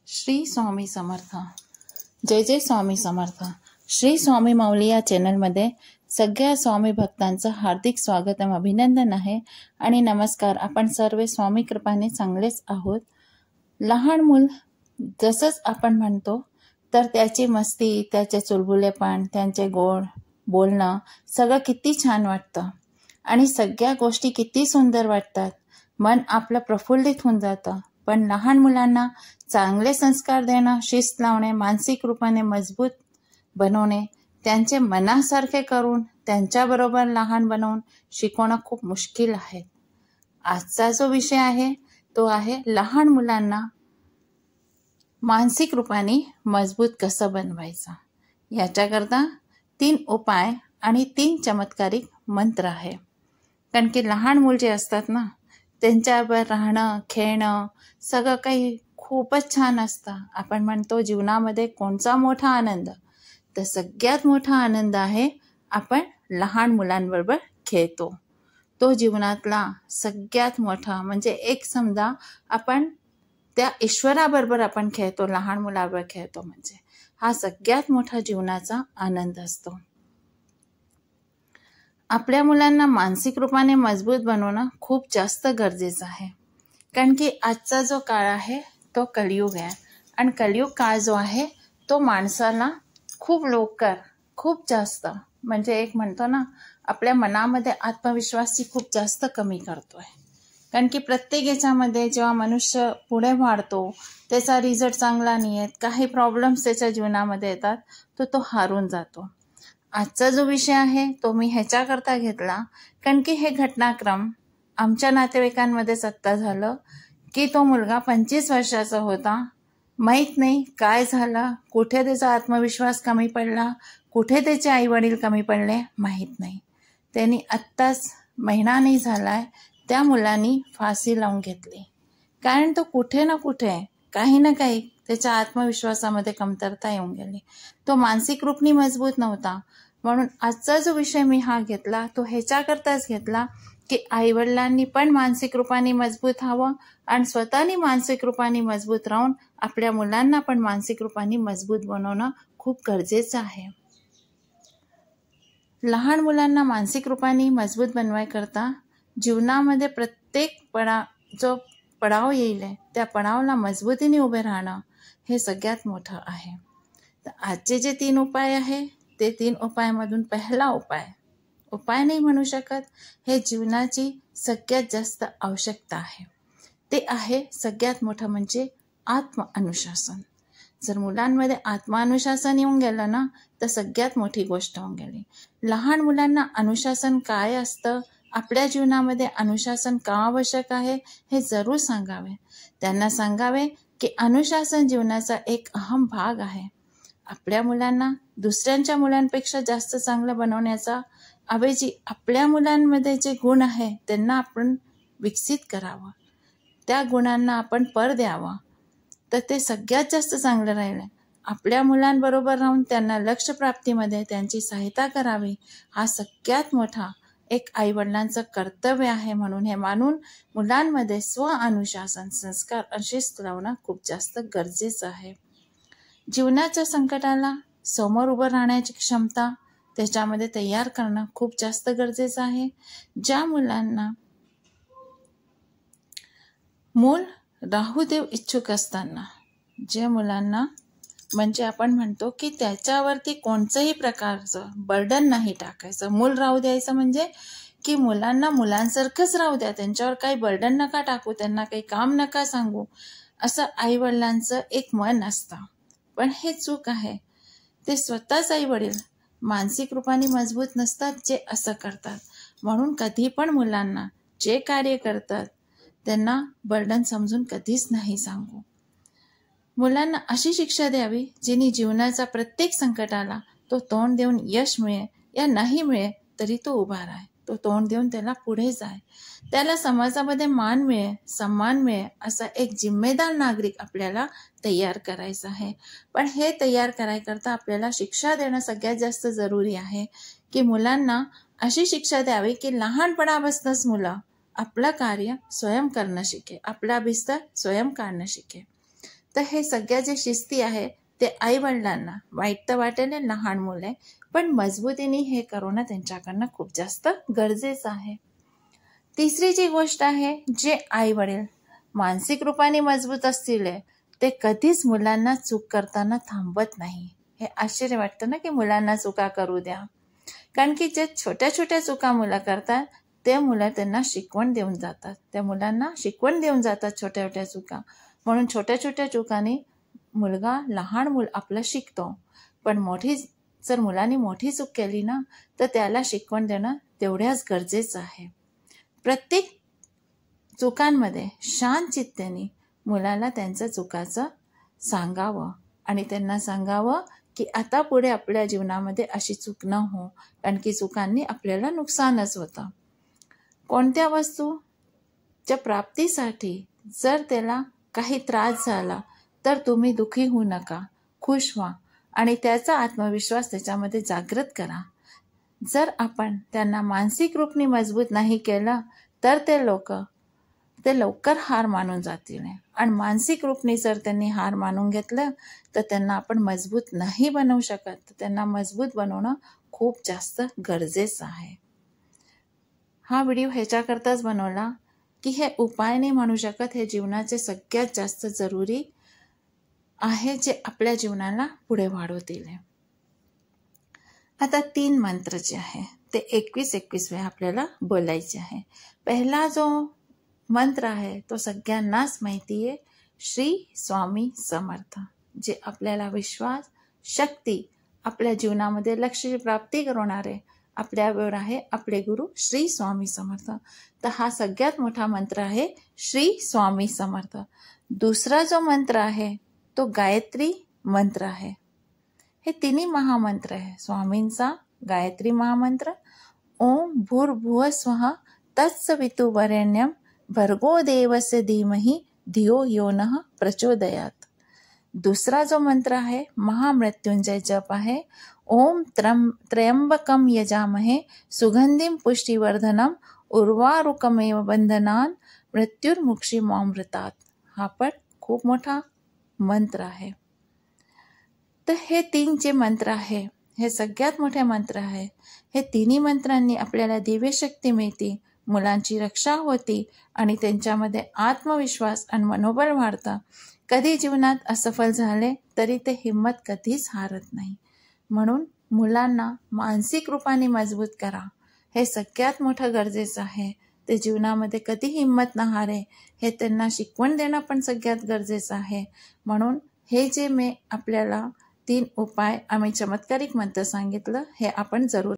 श्री स्वामी समर्थ. जय जय स्वामी समर्थ. श्री स्वामी माऊली या चॅनलमध्ये सगळ्या स्वामी भक्तांचं हार्दिक स्वागत आणि अभिनंदन आहे आणि नमस्कार. आपण सर्व स्वामी कृपाने चांगलेच आहोत. लहान मूल जसंच आपण म्हणतो तर त्याची मस्ती, त्याचे चुलबुलेपण, त्यांचे गोड बोलणं सगळं किती छान वाटतं आणि सगळ्या गोष्टी किती सुंदर वाटतात. मन आपलं प्रफुल्लित होऊन जातं. पण लहान मुलांना चांगले संस्कार देणं, शिस्त लावणे, मानसिक रूपाने मजबूत बनवणे, त्यांचे मनासारखे करून त्यांच्याबरोबर लहान बनवून शिकवणं खूप मुश्किल आहे. आजचा जो विषय आहे तो आहे लहान मुलांना मानसिक रूपाने मजबूत कसं बनवायचं. याच्याकरता 3 उपाय आणि 3 चमत्कारिक मंत्र आहे. कारण की लहान मूल जे असतात ना, त्यांच्यावर राहणं, खेळणं सगळं काही खूपच छान असतं. आपण म्हणतो जीवनामध्ये कोणचा मोठा आनंद, तर सगळ्यात मोठा आनंद आहे आपण लहान मुलांबरोबर खेळतो. तो जीवनातला सगळ्यात मोठा म्हणजे एक समजा आपण त्या ईश्वराबरोबर आपण खेळतो, लहान मुलाबरोबर खेळतो म्हणजे हा सगळ्यात मोठा जीवनाचा आनंद असतो. आपल्या मुलांना मानसिक रूपाने मजबूत बनवणं खूप जास्त गरजेचं आहे. कारण की आजचा जो काळ आहे तो कलियुग आहे आणि कलियुग काळ जो आहे तो माणसाला खूप लवकर खूप जास्त म्हणजे एक म्हणतो ना आपल्या मनामध्ये आत्मविश्वासची खूप जास्त कमी करतोय. कारण की प्रत्येक याच्यामध्ये जेव्हा मनुष्य पुढे वाढतो त्याचा रिझल्ट चांगला नाही येत, काही प्रॉब्लेम्स त्याच्या जीवनामध्ये येतात, तो हारून जातो. आजचा जो विषय आहे तो मी ह्याच्याकरता घेतला कारण की हे घटनाक्रम आमच्या नातेवाईकांमध्येच आत्ता झालं की तो मुलगा 25 वर्षाचा होता. माहीत नाही काय झालं, कुठे त्याचा आत्मविश्वास कमी पडला, कुठे त्याचे आई वडील कमी पडले माहीत नाही. त्यांनी आत्ताच महिना नाही झालाय त्या मुलांनी फाशी लावून घेतली. कारण तो कुठे ना कुठे काही ना काही त्याच्या आत्मविश्वासामध्ये कमतरता येऊन गेली. तो मानसिक रूपनी मजबूत नव्हता. म्हणून आजचा जो विषय मी हा घेतला तो ह्याच्याकरताच घेतला की आईवडिलांनी पण मानसिक रूपाने मजबूत हवं आणि स्वतःनी मानसिक रूपाने मजबूत राहून आपल्या मुलांना पण मानसिक रूपाने मजबूत बनवणं खूप गरजेचं आहे. लहान मुलांना मानसिक रूपाने मजबूत बनवायकरता जीवनामध्ये प्रत्येक जो पडाव येईल त्या पडावला मजबूतीने उभे राहणं हे सगळ्यात मोठं आहे. तर आजचे जे 3 उपाय आहे ते 3 उपायामधून पहिला उपाय नाही म्हणू शकत, हे जीवनाची सगळ्यात जास्त आवश्यकता आहे. ते आहे सगळ्यात मोठं म्हणजे आत्मअनुशासन. जर मुलांमध्ये आत्मअनुशासन येऊन गेलं ना तर सगळ्यात मोठी गोष्ट होऊन गेली. लहान मुलांना अनुशासन काय असतं, आपल्या जीवनामध्ये अनुशासन का आवश्यक आहे हे जरूर सांगावे. त्यांना सांगावे की अनुशासन जीवनाचा एक अहम भाग आहे. आपल्या मुलांना दुसऱ्यांच्या मुलांपेक्षा जास्त चांगलं बनवण्याचा ऐवजी आपल्या मुलांमध्ये जे गुण आहे त्यांना आपण विकसित करावं, त्या गुणांना आपण पर द्यावं, तर ते सगळ्यात जास्त चांगलं राहिलं. आपल्या मुलांबरोबर राहून त्यांना लक्ष्यप्राप्तीमध्ये त्यांची सहायता करावी हा सगळ्यात मोठा एक आईवडिलांचं कर्तव्य आहे. म्हणून हे मानून मुलांमध्ये स्व अनुशासन, संस्कार आणि शिस्त लावणं खूप जास्त गरजेचं आहे. जीवनाच्या संकटाला समोर उभं राहण्याची क्षमता त्याच्यामध्ये तयार करणं खूप जास्त गरजेचं आहे. ज्या मुलांना मूल राहू देव इच्छुक असताना, जे मुलांना म्हणजे आपण म्हणतो की त्याच्यावरती कोणत्याही प्रकारचं बर्डन नाही टाकायचं. मूल राहू द्यायचं म्हणजे की मुलांना मुलांसारखंच राहू द्या, त्यांच्यावर काही बर्डन नका टाकू, त्यांना काही काम नका सांगू, असं आईवडिलांचं एक मन असतं. पण हे चूक आहे. ते स्वतःच आईवडील मानसिक रूपाने मजबूत नसतात जे असं करतात. म्हणून कधी पण मुलांना जे कार्य करतात त्यांना बर्डन समजून कधीच नाही सांगू. मुलांना अशी शिक्षा द्यावी जिने जीवनाच्या प्रत्येक संकटाला तो तोंड देऊन यश मिळे या नाही मिळे तरी तो उभा राहे, तो तोंड देऊन त्याला पुढे जाय, त्याला समाजामध्ये मान मिळे, सन्मान मिळे असा एक जिम्मेदार नागरिक आपल्याला तयार करायचा आहे. पण हे तयार करायकरता आपल्याला शिक्षा देणं सगळ्यात जास्त जरुरी आहे. की मुलांना अशी शिक्षा द्यावी की लहानपणापासूनच मुलं आपलं कार्य स्वयं करणं शिके, आपला बिस्तर स्वयं काढणं शिके. तर हे सगळ्या जे शिस्ती आहे ते आईवडिलांना वाईट तर वाटेल, लहान मुलं आहे, पण मजबूतीने हे करणं त्यांच्याकडनं खूप जास्त गरजेचं आहे. तिसरी जी गोष्ट आहे, जे आईवडील मानसिक रूपाने मजबूत असतील ते कधीच मुलांना चूक करताना थांबवत नाही. हे आश्चर्य वाटतं ना की मुलांना चुका करू द्या, कारण की जे छोट्या छोट्या चुका मुलं करतात ते मुलं त्यांना शिकवण देऊन जातात, त्या मुलांना शिकवण देऊन जातात छोट्या छोट्या चुका. म्हणून छोट्या छोट्या चुकांनी मुलगा लहान मूल आपलं शिकतो, पण जर मुलांनी मोठी चूक केली ना तर त्याला शिकवण देणं तेवढ्याच गरजेचं आहे. प्रत्येक चुकांमध्ये शांत चित्तेने मुलाला त्यांच्या चुकाचं सांगावं आणि त्यांना सांगावं की आता पुढे आपल्या जीवनामध्ये अशी चूक न हो, कारण की चुकांनी आपल्याला नुकसानच होतं. कोणत्या वस्तूच्या प्राप्तीसाठी जर त्याला काही त्रास झाला तर तुम्ही दुःखी होऊ नका, खुश व्हा आणि त्याचा आत्मविश्वास त्याच्यामध्ये जागृत करा. जर आपण त्यांना मानसिक रूपाने मजबूत नाही केलं तर ते लवकर हार मानून जातील, आणि मानसिक रूपाने जर त्यांनी हार मानून घेतलं तर त्यांना आपण मजबूत नाही बनवू शकत. त्यांना मजबूत बनवणं खूप जास्त गरजेचं आहे. हा व्हिडिओ ह्याच्याकरताच बनवला की हे उपाय नाही म्हणू शकत, हे जीवनाचे सगळ्यात जास्त जरुरी आहे जे आपल्या जीवनाला पुढे वाढवतील. आता 3 मंत्र जे आहे ते 21 वेळा आपल्याला बोलायचे आहे. पहिला जो मंत्र आहे तो सगळ्यांनाच माहिती आहे, श्री स्वामी समर्थ, जे आपल्याला विश्वास, शक्ती, आपल्या जीवनामध्ये लक्ष्य प्राप्ती करवणारे आपल्यावर आहे आपले गुरु श्री स्वामी समर्थ. तर हा सगळ्यात मोठा मंत्र आहे श्री स्वामी समर्थ. दुसरा जो मंत्र आहे तो गायत्री मंत्र आहे. हे तिन्ही महामंत्र आहे स्वामींचा. गायत्री महामंत्र, ओम भूर्भुवः स्वः तत्सवितुर्वरेण्यं भर्गो देवस्य धीमहि धियो यो नः प्रचोदयात्. दुसरा जो मंत्र आहे महामृत्युंजय जप आहे, ओम त्र्यंबकं यजामहे सुगंधिं पुष्टिवर्धनम् उर्वारुकमेव बंधनान् मृत्युर्मुक्षीमामृतात्. हा पण खूप मोठा मंत्र आहे. तर हे 3 जे मंत्र आहे हे सगळ्यात मोठे मंत्र आहे. हे तिन्ही मंत्रांनी आपल्याला दिव्यशक्ती मिळते, मुलांची रक्षा होती आणि त्यांच्यामध्ये आत्मविश्वास आणि मनोबल वाढतं. कधी जीवनात असफल झाले तरी ते हिंमत कधीच हारत नाही. म्हणून मुलांना मानसिक रूपाने मजबूत करा, हे सगळ्यात मोठं गरजेचं आहे. ते जीवनामध्ये कधी हिंमत न हारे हे त्यांना शिकवण देणं पण सगळ्यात गरजेचं आहे. म्हणून हे जे मी आपल्याला 3 उपाय आम्ही चमत्कारिक मंत्र सांगितलं हे आपण जरूर